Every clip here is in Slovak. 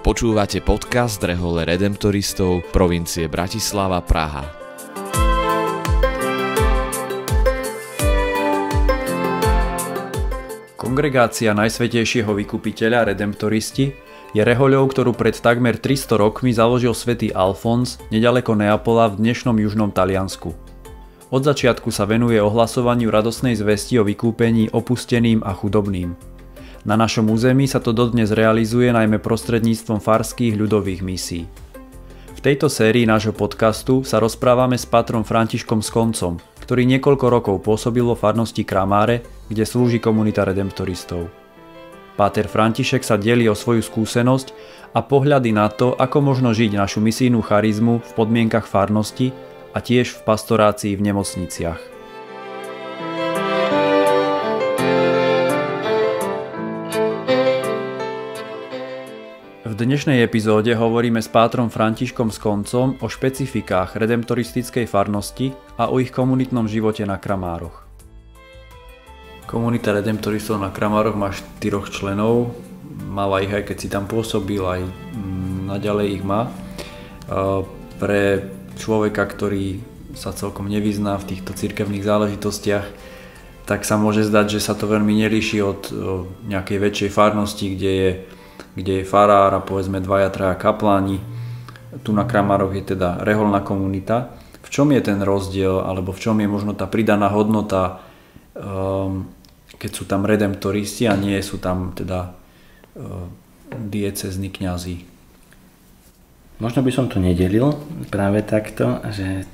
Počúvate podcast Rehole redemptoristov provincie Bratislava, Praha. Kongregácia Najsvätejšieho Vykupiteľa Redemptoristi je rehoľou, ktorú pred takmer 300 rokmi založil svätý Alfons nedaleko Neapola v dnešnom južnom Taliansku. Od začiatku sa venuje ohlasovaniu radosnej zvesti o vykúpení opusteným a chudobným. Na našom území sa to dodnes realizuje najmä prostredníctvom farských ľudových misií. V tejto sérii nášho podcastu sa rozprávame s pátrom Františkom Skoncom, ktorý niekoľko rokov pôsobil vo farnosti Kramáre, kde slúži komunita redemptoristov. Páter František sa delí o svoju skúsenosť a pohľady na to, ako možno žiť našu misijnú charizmu v podmienkach farnosti a tiež v pastorácii v nemocniciach. V dnešnej epizóde hovoríme s pátrom Františkom Skoncom o špecifikách redemptoristickej farnosti a o ich komunitnom živote na Kramároch. Komunita redemptoristov na Kramároch má 4 členov, mala ich aj keď si tam pôsobil, aj naďalej ich má. Pre človeka, ktorý sa celkom nevyzná v týchto cirkevných záležitostiach, tak sa môže zdať, že sa to veľmi nelíši od nejakej väčšej farnosti, kde je farár a povedzme 2-3 kapláni. Tu na Kramároch je teda reholná komunita. V čom je ten rozdiel, alebo v čom je možno tá pridaná hodnota, keď sú tam redemptoristi a nie sú tam teda diecézni kňazi? Možno by som to nedelil práve takto, že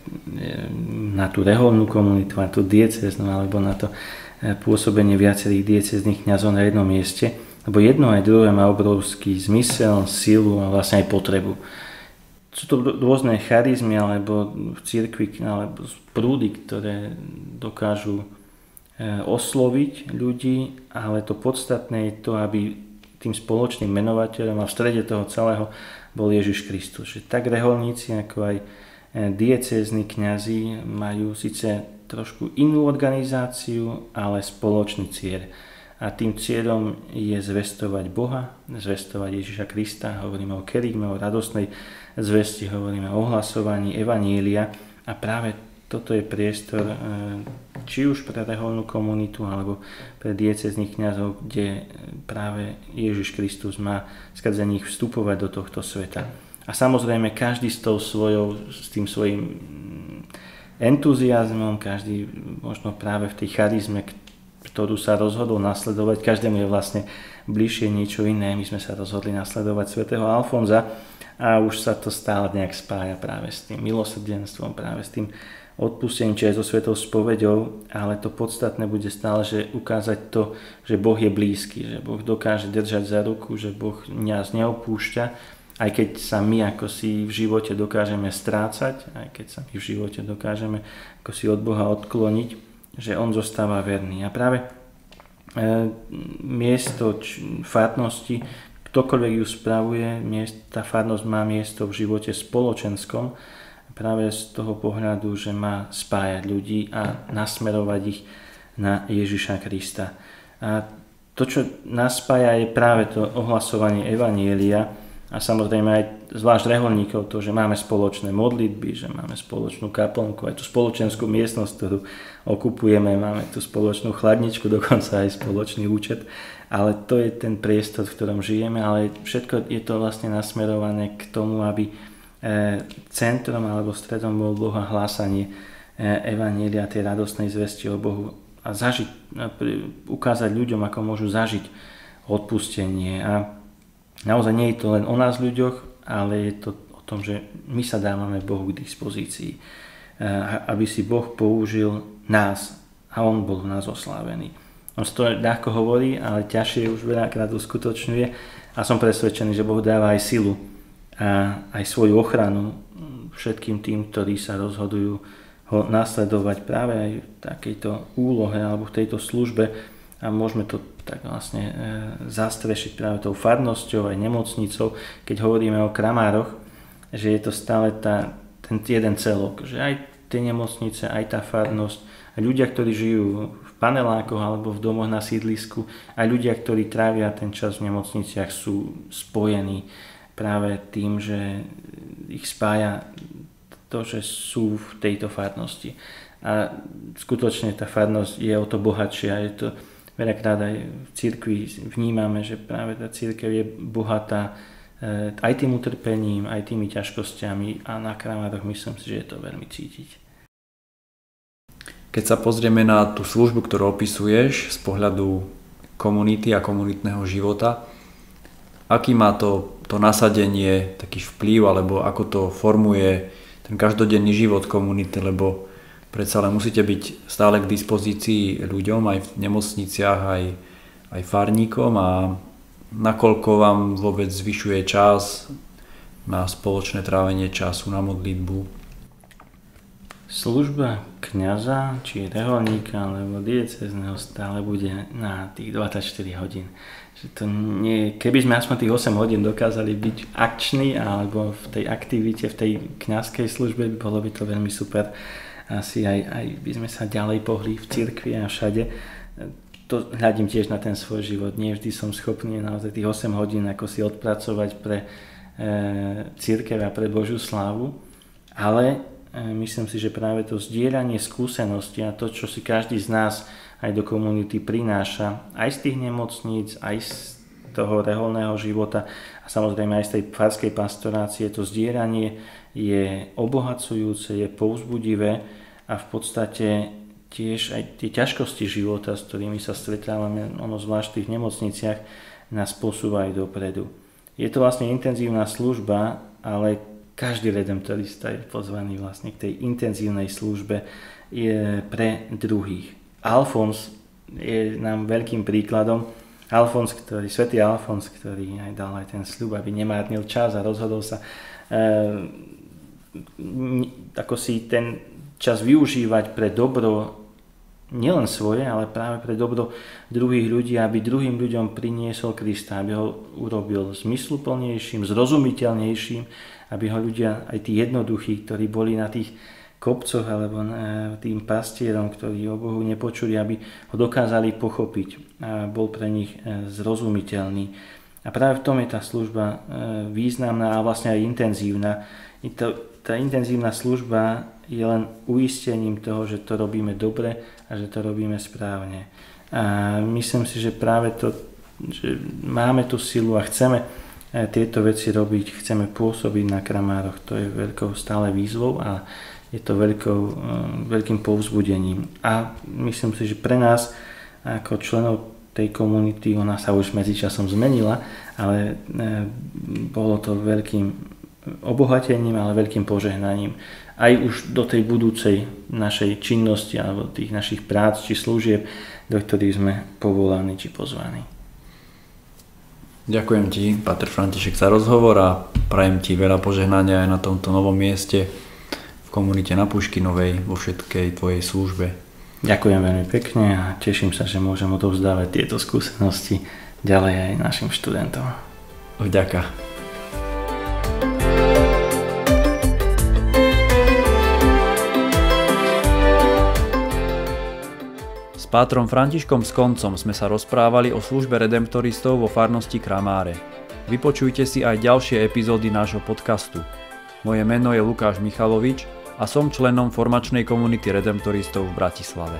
na tú reholnú komunitu, na tú diecéznu alebo na to pôsobenie viacerých diecéznych kňazov na jednom mieste, lebo jedno aj druhé má obrovský zmysel, silu a vlastne aj potrebu. Sú to rôzne charizmy alebo v cirkvi alebo prúdy, ktoré dokážu osloviť ľudí, ale to podstatné je to, aby tým spoločným menovateľom a v strede toho celého bol Ježiš Kristus. Že tak reholníci ako aj diecézni kňazi majú síce trošku inú organizáciu, ale spoločný cieľ. A tým cieľom je zvestovať Boha, zvestovať Ježiša Krista, hovoríme o kerygme, o radostnej zvesti, hovoríme o ohlasovaní evanielia a práve toto je priestor či už pre reholnú komunitu alebo pre diecéznych kňazov, kde práve Ježiš Kristus má skrze nich vstupovať do tohto sveta. A samozrejme každý s tým svojím entuziazmom, každý možno práve v tej charizme, ktorú sa rozhodol nasledovať. Každému je vlastne bližšie niečo iné. My sme sa rozhodli nasledovať svätého Alfonza a už sa to stále nejak spája práve s tým milosrdenstvom, práve s tým odpustením, či aj so svetou spoveďou, ale to podstatné bude stále, že ukázať to, že Boh je blízky, že Boh dokáže držať za ruku, že Boh nás neopúšťa, aj keď sa my ako si v živote dokážeme strácať, aj keď sa my v živote dokážeme ako si od Boha odkloniť, že on zostáva verný. A práve miesto farnosti, ktokoľvek ju spravuje, tá farnosť má miesto v živote spoločenskom, práve z toho pohľadu, že má spájať ľudí a nasmerovať ich na Ježiša Krista. A to, čo nás spája, je práve to ohlasovanie evanielia a samozrejme aj zvlášť reholníkov, to, že máme spoločné modlitby, že máme spoločnú kaplnku, aj tú spoločenskú miestnosť, ktorú okupujeme, máme tú spoločnú chladničku, dokonca aj spoločný účet, ale to je ten priestor, v ktorom žijeme, ale všetko je to vlastne nasmerované k tomu, aby centrom alebo stredom bol Boha hlásanie evanielia, tej radostnej zvesti o Bohu a ukázať ľuďom, ako môžu zažiť odpustenie. A naozaj nie je to len o nás ľuďoch, ale je to o tom, že my sa dávame Bohu k dispozícii, aby si Boh použil nás a on bol v nás oslávený. On to ľahko hovorí, ale ťažšie už veľakrát uskutočňuje a som presvedčený, že Boh dáva aj silu a aj svoju ochranu všetkým tým, ktorí sa rozhodujú ho nasledovať práve aj v takejto úlohe alebo v tejto službe a môžeme to tak vlastne zastrešiť práve tou farnosťou aj nemocnicou, keď hovoríme o Kramároch, že je to stále ten jeden celok, že aj tie nemocnice, aj tá farnosť, aj ľudia, ktorí žijú v panelákoch alebo v domoch na sídlisku, aj ľudia, ktorí trávia ten čas v nemocniciach, sú spojení práve tým, že ich spája to, že sú v tejto farnosti. A skutočne tá farnosť je o to bohatšia. Je to veľakrát aj v cirkvi vnímame, že práve tá cirkev je bohatá aj tým utrpením, aj tými ťažkosťami a na Kramároch myslím si, že je to veľmi cítiť. Keď sa pozrieme na tú službu, ktorú opisuješ z pohľadu komunity a komunitného života, aký má to nasadenie, taký vplyv, alebo ako to formuje ten každodenný život komunity, lebo predsa len musíte byť stále k dispozícii ľuďom aj v nemocniciach, aj farníkom, a nakoľko vám vôbec zvyšuje čas na spoločné trávenie času, na modlitbu? Služba kňaza, či reholníka, alebo diecézneho stále bude na tých 24 hodín. Že to nie, keby sme aspoň tých 8 hodín dokázali byť akční alebo v tej aktivite, v tej kňazskej službe, bolo by to veľmi super. Asi aj by sme sa ďalej pohli v cirkvi a všade. To hľadím tiež na ten svoj život. Nie vždy som schopný naozaj tých 8 hodín ako si odpracovať pre cirkev a pre Božiu slávu, ale myslím si, že práve to zdieľanie skúseností a to, čo si každý z nás aj do komunity prináša, aj z tých nemocníc, aj z toho reholného života a samozrejme aj z tej farskej pastorácie, to zdieľanie je obohacujúce, je povzbudivé a v podstate tiež aj tie ťažkosti života, s ktorými sa stretávame, zvlášť v tých nemocniciach, nás posúvajú dopredu. Je to vlastne intenzívna služba, ale každý redemptorista je pozvaný vlastne k tej intenzívnej službe pre druhých. Alfons je nám veľkým príkladom. Svätý Alfons, ktorý aj dal aj ten sľub, aby nemárnil čas a rozhodol sa ako si ten čas využívať pre dobro nielen svoje, ale práve pre dobro druhých ľudí, aby druhým ľuďom priniesol Krista, aby ho urobil zmysluplnejším, zrozumiteľnejším, aby ho ľudia, aj tí jednoduchí, ktorí boli na tých kopcoch alebo tým pastierom, ktorí o Bohu nepočuli, aby ho dokázali pochopiť a bol pre nich zrozumiteľný. A práve v tom je tá služba významná a vlastne aj intenzívna. Tá intenzívna služba je len uistením toho, že to robíme dobre a že to robíme správne. A myslím si, že práve to, že máme tú silu a chceme tieto veci robiť, chceme pôsobiť na Kramároch, to je veľkou stále výzvou a je to veľkým povzbudením. A myslím si, že pre nás ako členov tej komunity, ona sa už medzičasom zmenila, ale bolo to veľkým obohatením, ale veľkým požehnaním. Aj už do tej budúcej našej činnosti alebo tých našich prác či služieb, do ktorých sme povolaní či pozvaní. Ďakujem ti, Páter František, za rozhovor a prajem ti veľa požehnania aj na tomto novom mieste v komunite na Puškinovej, vo všetkej tvojej službe. Ďakujem veľmi pekne a teším sa, že môžem odovzdávať tieto skúsenosti ďalej aj našim študentom. Vďaka. S pátrom Františkom Skoncom sme sa rozprávali o službe redemptoristov vo farnosti Kramáre. Vypočujte si aj ďalšie epizódy nášho podcastu. Moje meno je Lukáš Michalovič a som členom formačnej komunity redemptoristov v Bratislave.